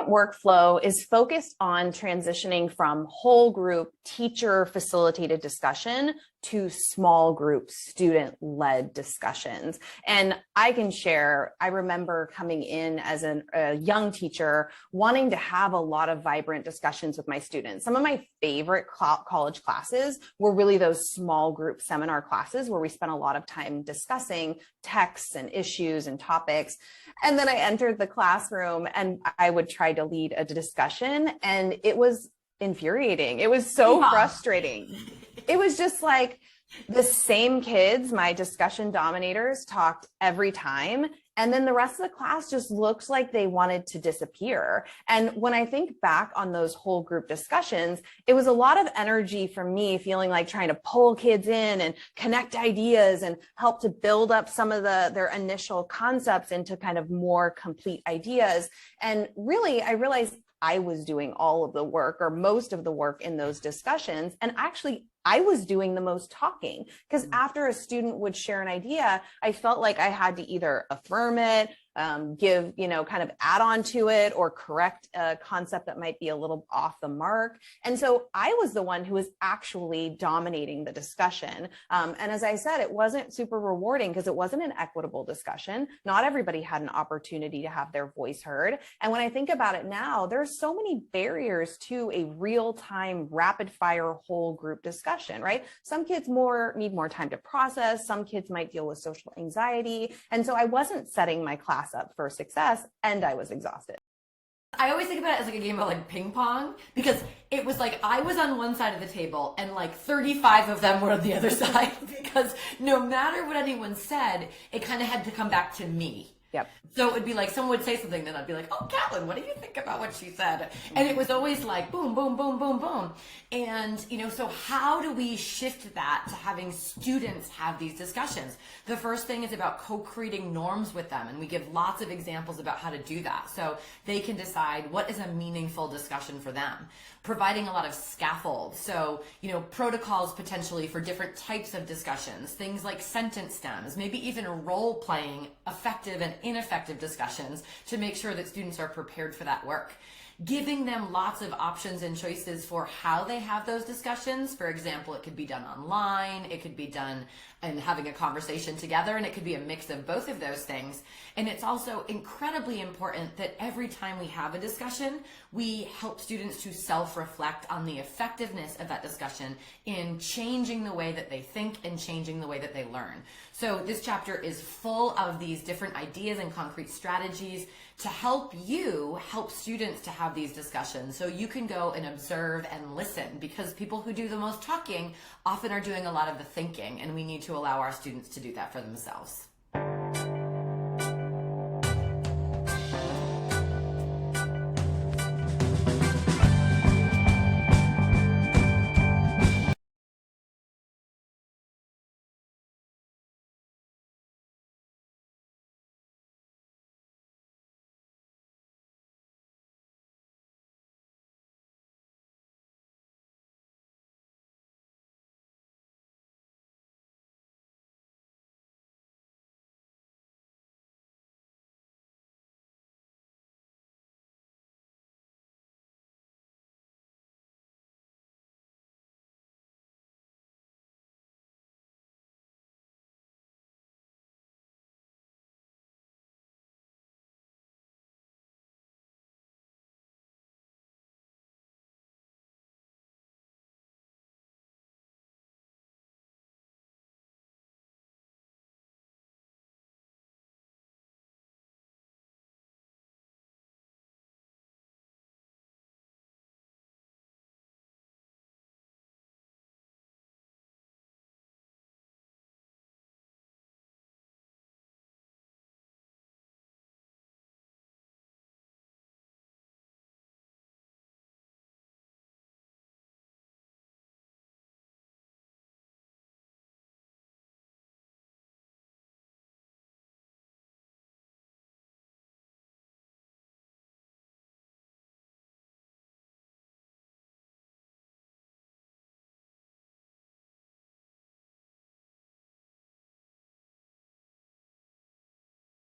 second workflow is focused on transitioning from whole group teacher facilitated discussion to small group student-led discussions. And I can share, I remember coming in as a young teacher wanting to have a lot of vibrant discussions with my students. Some of my favorite college classes were really those small group seminar classes where we spent a lot of time discussing texts and issues and topics. And then I entered the classroom and I would try to lead a discussion, and it was infuriating. It was so frustrating. It was just like the same kids, my discussion dominators, talked every time. And then the rest of the class just looked like they wanted to disappear. And when I think back on those whole group discussions, it was a lot of energy for me feeling like trying to pull kids in and connect ideas and help to build up some of their initial concepts into kind of more complete ideas. And really, I realized I was doing all of the work or most of the work in those discussions. And actually, I was doing the most talking, because after a student would share an idea, I felt like I had to either affirm it, give, kind of add on to it, or correct a concept that might be a little off the mark. And so I was the one who was actually dominating the discussion. And as I said, it wasn't super rewarding because it wasn't an equitable discussion. Not everybody had an opportunity to have their voice heard. And when I think about it now, there's so many barriers to a real-time, rapid-fire whole group discussion. Right? Some kids need more time to process. Some kids might deal with social anxiety. And so I wasn't setting my class up for success, and I was exhausted. I always think about it as like a game of like ping pong, because it was like I was on one side of the table and like 35 of them were on the other side, because no matter what anyone said, it kind of had to come back to me. Yep. So it would be like someone would say something, then I'd be like, oh, Catlin, what do you think about what she said? And it was always like boom, boom, boom, boom, boom. And, so how do we shift that to having students have these discussions? The first thing is about co-creating norms with them. And we give lots of examples about how to do that, so they can decide what is a meaningful discussion for them. Providing a lot of scaffolds. So, protocols potentially for different types of discussions, things like sentence stems, maybe even role playing effective and ineffective discussions to make sure that students are prepared for that work. Giving them lots of options and choices for how they have those discussions. For example, it could be done online, it could be done and having a conversation together, and it could be a mix of both of those things. And it's also incredibly important that every time we have a discussion, we help students to self-reflect on the effectiveness of that discussion in changing the way that they think and changing the way that they learn. So this chapter is full of these different ideas and concrete strategies to help students to have these discussions, so you can go and observe and listen, because people who do the most talking often are doing a lot of the thinking, and we need to allow our students to do that for themselves.